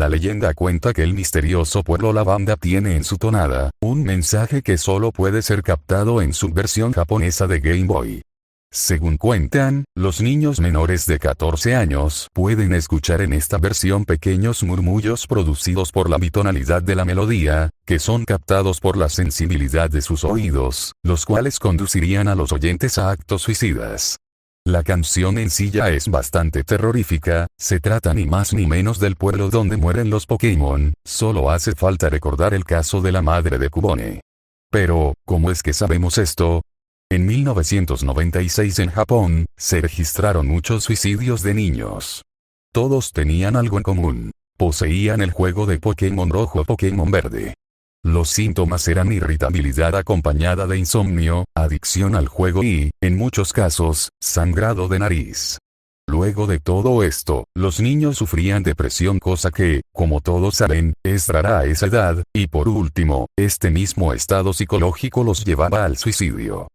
La leyenda cuenta que el misterioso pueblo Lavanda tiene en su tonada un mensaje que solo puede ser captado en su versión japonesa de Game Boy. Según cuentan, los niños menores de 14 años pueden escuchar en esta versión pequeños murmullos producidos por la bitonalidad de la melodía, que son captados por la sensibilidad de sus oídos, los cuales conducirían a los oyentes a actos suicidas. La canción en sí ya es bastante terrorífica, se trata ni más ni menos del pueblo donde mueren los Pokémon, solo hace falta recordar el caso de la madre de Cubone. Pero, ¿cómo es que sabemos esto? En 1996 en Japón, se registraron muchos suicidios de niños. Todos tenían algo en común. Poseían el juego de Pokémon rojo o Pokémon verde. Los síntomas eran irritabilidad acompañada de insomnio, adicción al juego y, en muchos casos, sangrado de nariz. Luego de todo esto, los niños sufrían depresión, cosa que, como todos saben, es rara a esa edad, y por último, este mismo estado psicológico los llevaba al suicidio.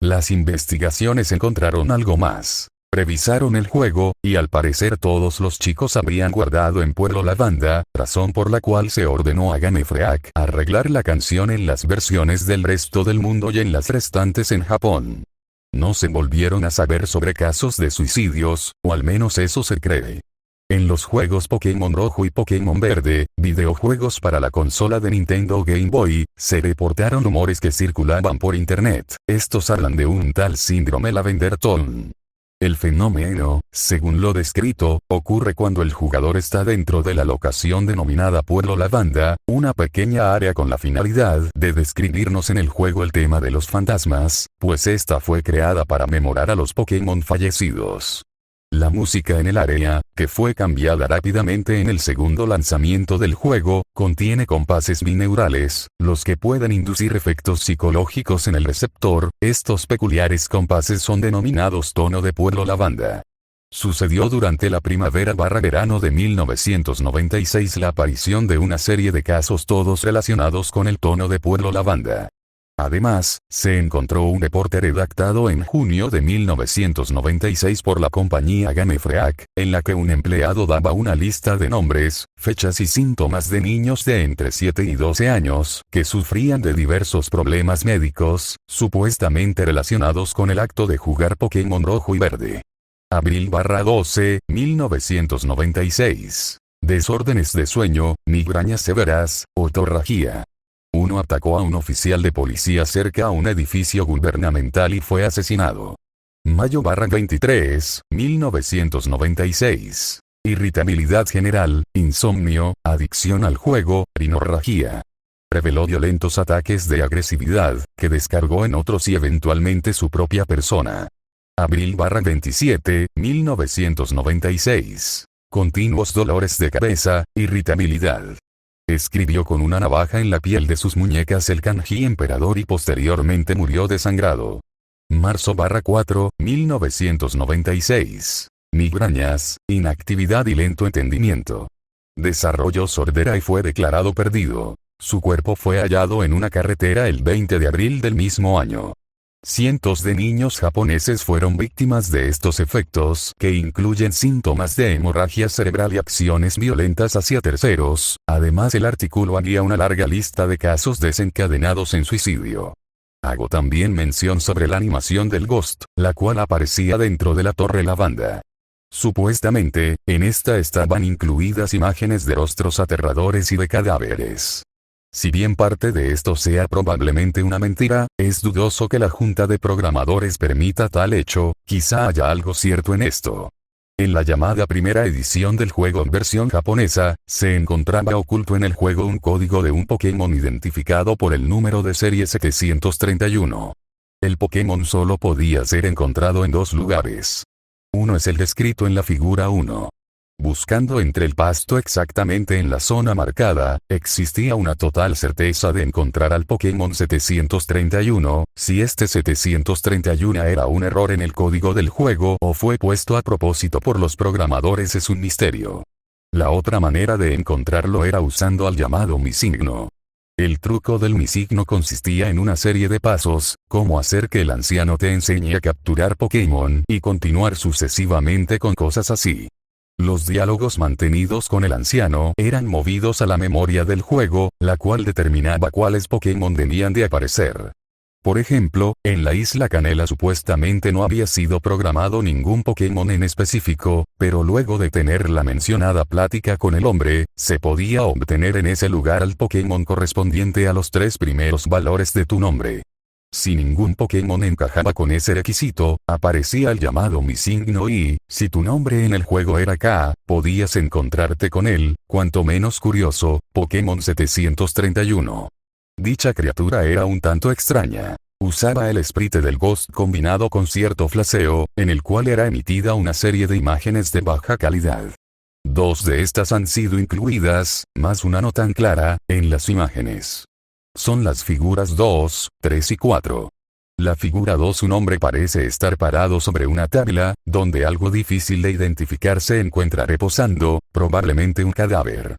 Las investigaciones encontraron algo más. Revisaron el juego, y al parecer todos los chicos habrían guardado en Pueblo Lavanda, razón por la cual se ordenó a Game Freak arreglar la canción en las versiones del resto del mundo y en las restantes en Japón. No se volvieron a saber sobre casos de suicidios, o al menos eso se cree. En los juegos Pokémon Rojo y Pokémon Verde, videojuegos para la consola de Nintendo Game Boy, se reportaron rumores que circulaban por internet. Estos hablan de un tal síndrome Lavender-Town. El fenómeno, según lo descrito, ocurre cuando el jugador está dentro de la locación denominada Pueblo Lavanda, una pequeña área con la finalidad de describirnos en el juego el tema de los fantasmas, pues esta fue creada para memorar a los Pokémon fallecidos. La música en el área, que fue cambiada rápidamente en el segundo lanzamiento del juego, contiene compases bineurales, los que pueden inducir efectos psicológicos en el receptor. Estos peculiares compases son denominados tono de Pueblo Lavanda. Sucedió durante la primavera-verano de 1996 la aparición de una serie de casos todos relacionados con el tono de Pueblo Lavanda. Además, se encontró un reporte redactado en junio de 1996 por la compañía Game Freak, en la que un empleado daba una lista de nombres, fechas y síntomas de niños de entre 7 y 12 años, que sufrían de diversos problemas médicos, supuestamente relacionados con el acto de jugar Pokémon Rojo y Verde. Abril-12, 1996. Desórdenes de sueño, migrañas severas, otorragia. Uno atacó a un oficial de policía cerca a un edificio gubernamental y fue asesinado. Mayo-23, 1996. Irritabilidad general, insomnio, adicción al juego, rinorragia. Reveló violentos ataques de agresividad, que descargó en otros y eventualmente su propia persona. Abril-27, 1996. Continuos dolores de cabeza, irritabilidad. Escribió con una navaja en la piel de sus muñecas el kanji emperador y posteriormente murió desangrado. Marzo-4, 1996. Migrañas, inactividad y lento entendimiento. Desarrolló sordera y fue declarado perdido. Su cuerpo fue hallado en una carretera el 20 de abril del mismo año. Cientos de niños japoneses fueron víctimas de estos efectos, que incluyen síntomas de hemorragia cerebral y acciones violentas hacia terceros. Además, el artículo haría una larga lista de casos desencadenados en suicidio. Hago también mención sobre la animación del Ghost, la cual aparecía dentro de la Torre Lavanda. Supuestamente, en esta estaban incluidas imágenes de rostros aterradores y de cadáveres. Si bien parte de esto sea probablemente una mentira, es dudoso que la junta de programadores permita tal hecho. Quizá haya algo cierto en esto. En la llamada primera edición del juego en versión japonesa, se encontraba oculto en el juego un código de un Pokémon identificado por el número de serie 731. El Pokémon solo podía ser encontrado en dos lugares. Uno es el descrito en la figura 1. Buscando entre el pasto exactamente en la zona marcada, existía una total certeza de encontrar al Pokémon 731, si este 731 era un error en el código del juego o fue puesto a propósito por los programadores es un misterio. La otra manera de encontrarlo era usando al llamado Mi Signo. El truco del Mi Signo consistía en una serie de pasos, como hacer que el anciano te enseñe a capturar Pokémon y continuar sucesivamente con cosas así. Los diálogos mantenidos con el anciano eran movidos a la memoria del juego, la cual determinaba cuáles Pokémon debían de aparecer. Por ejemplo, en la isla Canela supuestamente no había sido programado ningún Pokémon en específico, pero luego de tener la mencionada plática con el hombre, se podía obtener en ese lugar al Pokémon correspondiente a los 3 primeros valores de tu nombre. Si ningún Pokémon encajaba con ese requisito, aparecía el llamado Missing No y, si tu nombre en el juego era K, podías encontrarte con él, cuanto menos curioso, Pokémon 731. Dicha criatura era un tanto extraña. Usaba el sprite del Ghost combinado con cierto flaseo, en el cual era emitida una serie de imágenes de baja calidad. 2 de estas han sido incluidas, más una no tan clara, en las imágenes. Son las figuras 2, 3 y 4. La figura 2, un hombre parece estar parado sobre una tabla, donde algo difícil de identificar se encuentra reposando, probablemente un cadáver.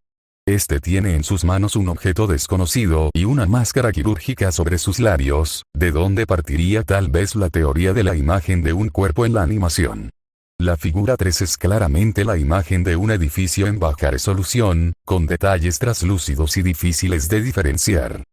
Este tiene en sus manos un objeto desconocido y una máscara quirúrgica sobre sus labios, de donde partiría tal vez la teoría de la imagen de un cuerpo en la animación. La figura 3 es claramente la imagen de un edificio en baja resolución, con detalles traslúcidos y difíciles de diferenciar.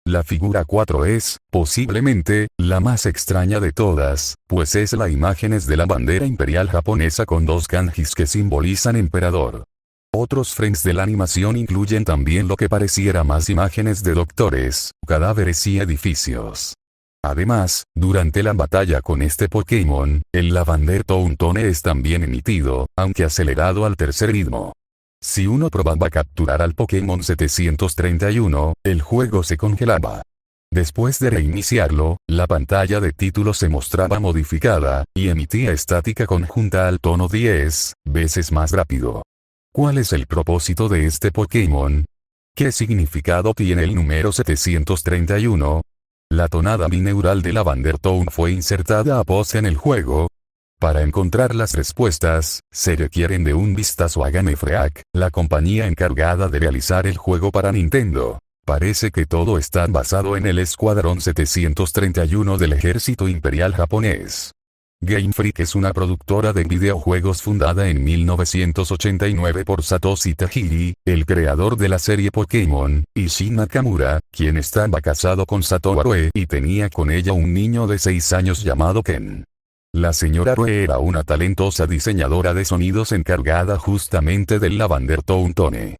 La figura 4 es, posiblemente, la más extraña de todas, pues es la imagen de la bandera imperial japonesa con 2 kanjis que simbolizan emperador. Otros frames de la animación incluyen también lo que pareciera más imágenes de doctores, cadáveres y edificios. Además, durante la batalla con este Pokémon, el Lavander Town-Tone es también emitido, aunque acelerado al tercer ritmo. Si uno probaba capturar al Pokémon 731, el juego se congelaba. Después de reiniciarlo, la pantalla de título se mostraba modificada, y emitía estática conjunta al tono 10 veces más rápido. ¿Cuál es el propósito de este Pokémon? ¿Qué significado tiene el número 731? La tonada bineural de Lavander Town fue insertada a posta en el juego. Para encontrar las respuestas, se requieren de un vistazo a Game Freak, la compañía encargada de realizar el juego para Nintendo. Parece que todo está basado en el Escuadrón 731 del Ejército Imperial japonés. Game Freak es una productora de videojuegos fundada en 1989 por Satoshi Tajiri, el creador de la serie Pokémon, y Shin Nakamura, quien estaba casado con Satoru Arue y tenía con ella un niño de 6 años llamado Ken. La señora Arue era una talentosa diseñadora de sonidos encargada justamente del Lavander Town-Tone.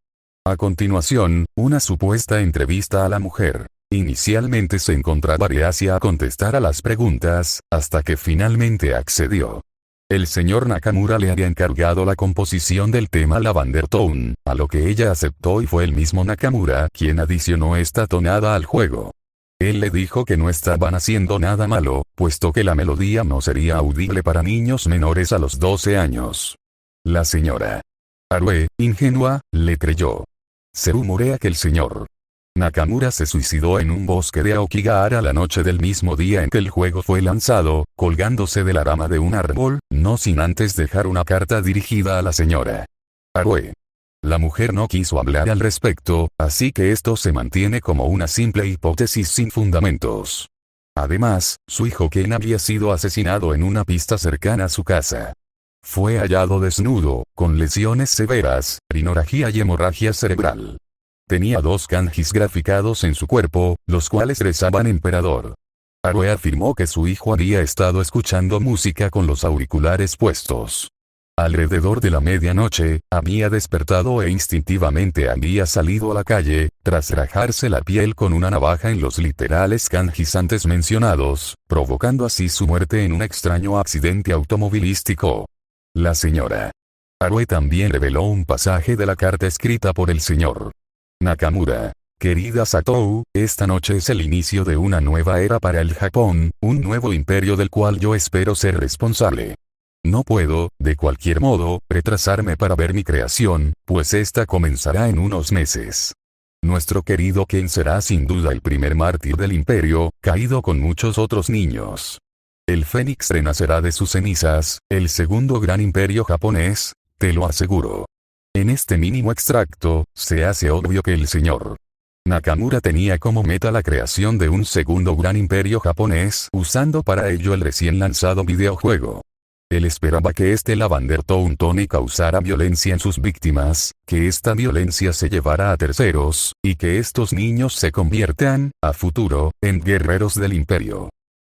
A continuación, una supuesta entrevista a la mujer. Inicialmente se encontraba reacia a contestar a las preguntas, hasta que finalmente accedió. El señor Nakamura le había encargado la composición del tema Lavander Town, a lo que ella aceptó y fue el mismo Nakamura quien adicionó esta tonada al juego. Él le dijo que no estaban haciendo nada malo, puesto que la melodía no sería audible para niños menores a los 12 años. La señora Arue, ingenua, le creyó. Se rumorea que el señor Nakamura se suicidó en un bosque de Aokigahara la noche del mismo día en que el juego fue lanzado, colgándose de la rama de un árbol, no sin antes dejar una carta dirigida a la señora Arue. La mujer no quiso hablar al respecto, así que esto se mantiene como una simple hipótesis sin fundamentos. Además, su hijo Ken había sido asesinado en una pista cercana a su casa. Fue hallado desnudo, con lesiones severas, rinorragia y hemorragia cerebral. Tenía 2 kanjis graficados en su cuerpo, los cuales rezaban emperador. Arue afirmó que su hijo había estado escuchando música con los auriculares puestos. Alrededor de la medianoche, había despertado e instintivamente había salido a la calle, tras rajarse la piel con una navaja en los literales kanjis antes mencionados, provocando así su muerte en un extraño accidente automovilístico. La señora Arue también reveló un pasaje de la carta escrita por el señor Nakamura. Querida Satou, esta noche es el inicio de una nueva era para el Japón, un nuevo imperio del cual yo espero ser responsable. No puedo, de cualquier modo, retrasarme para ver mi creación, pues esta comenzará en unos meses. Nuestro querido Ken será sin duda el primer mártir del imperio, caído con muchos otros niños. El Fénix renacerá de sus cenizas, el segundo gran imperio japonés, te lo aseguro. En este mínimo extracto, se hace obvio que el señor Nakamura tenía como meta la creación de un segundo gran imperio japonés, usando para ello el recién lanzado videojuego Él esperaba que este Lavander Toontown causara violencia en sus víctimas, que esta violencia se llevara a terceros, y que estos niños se conviertan, a futuro, en guerreros del imperio.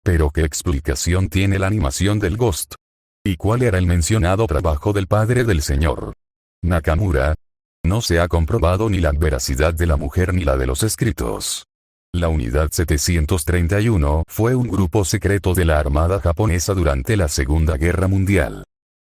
Pero ¿qué explicación tiene la animación del Ghost? ¿Y cuál era el mencionado trabajo del padre del señor Nakamura? No se ha comprobado ni la veracidad de la mujer ni la de los escritos. La Unidad 731 fue un grupo secreto de la Armada japonesa durante la Segunda Guerra Mundial.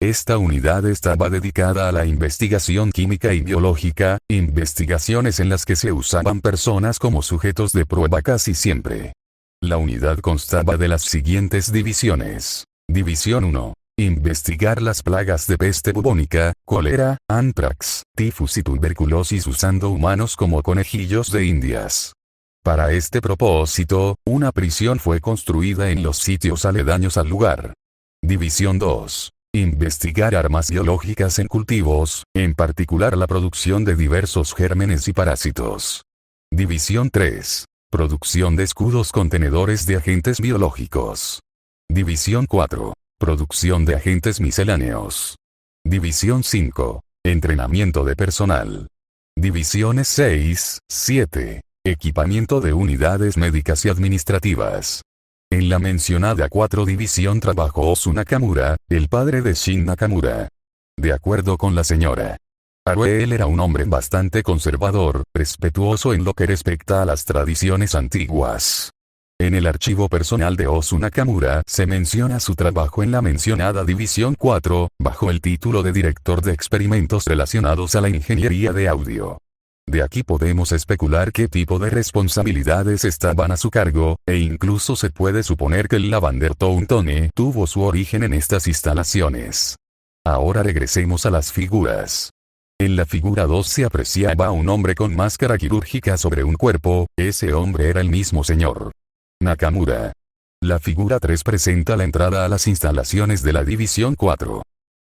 Esta unidad estaba dedicada a la investigación química y biológica, investigaciones en las que se usaban personas como sujetos de prueba casi siempre. La unidad constaba de las siguientes divisiones. División 1. Investigar las plagas de peste bubónica, cólera, antrax, tifus y tuberculosis usando humanos como conejillos de indias. Para este propósito, una prisión fue construida en los sitios aledaños al lugar. División 2. Investigar armas biológicas en cultivos, en particular la producción de diversos gérmenes y parásitos. División 3. Producción de escudos contenedores de agentes biológicos. División 4. Producción de agentes misceláneos. División 5. Entrenamiento de personal. Divisiones 6, 7. Equipamiento de unidades médicas y administrativas. En la mencionada 4 división trabajó Osu Nakamura, el padre de Shin Nakamura. De acuerdo con la señora Arue, él era un hombre bastante conservador, respetuoso en lo que respecta a las tradiciones antiguas. En el archivo personal de Osu Nakamura se menciona su trabajo en la mencionada división 4, bajo el título de director de experimentos relacionados a la ingeniería de audio. De aquí podemos especular qué tipo de responsabilidades estaban a su cargo, e incluso se puede suponer que el Lavander Toontown tuvo su origen en estas instalaciones. Ahora regresemos a las figuras. En la figura 2 se apreciaba a un hombre con máscara quirúrgica sobre un cuerpo, ese hombre era el mismo señor Nakamura. La figura 3 presenta la entrada a las instalaciones de la División 4.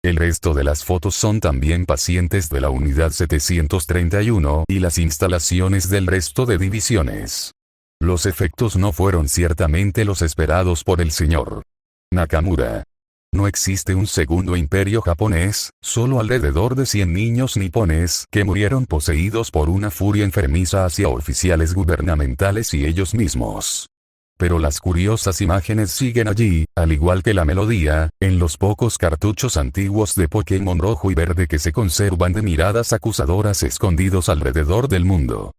El resto de las fotos son también pacientes de la Unidad 731 y las instalaciones del resto de divisiones. Los efectos no fueron ciertamente los esperados por el señor Nakamura. No existe un segundo imperio japonés, solo alrededor de 100 niños nipones que murieron poseídos por una furia enfermiza hacia oficiales gubernamentales y ellos mismos. Pero las curiosas imágenes siguen allí, al igual que la melodía, en los pocos cartuchos antiguos de Pokémon rojo y verde que se conservan de miradas acusadoras escondidos alrededor del mundo.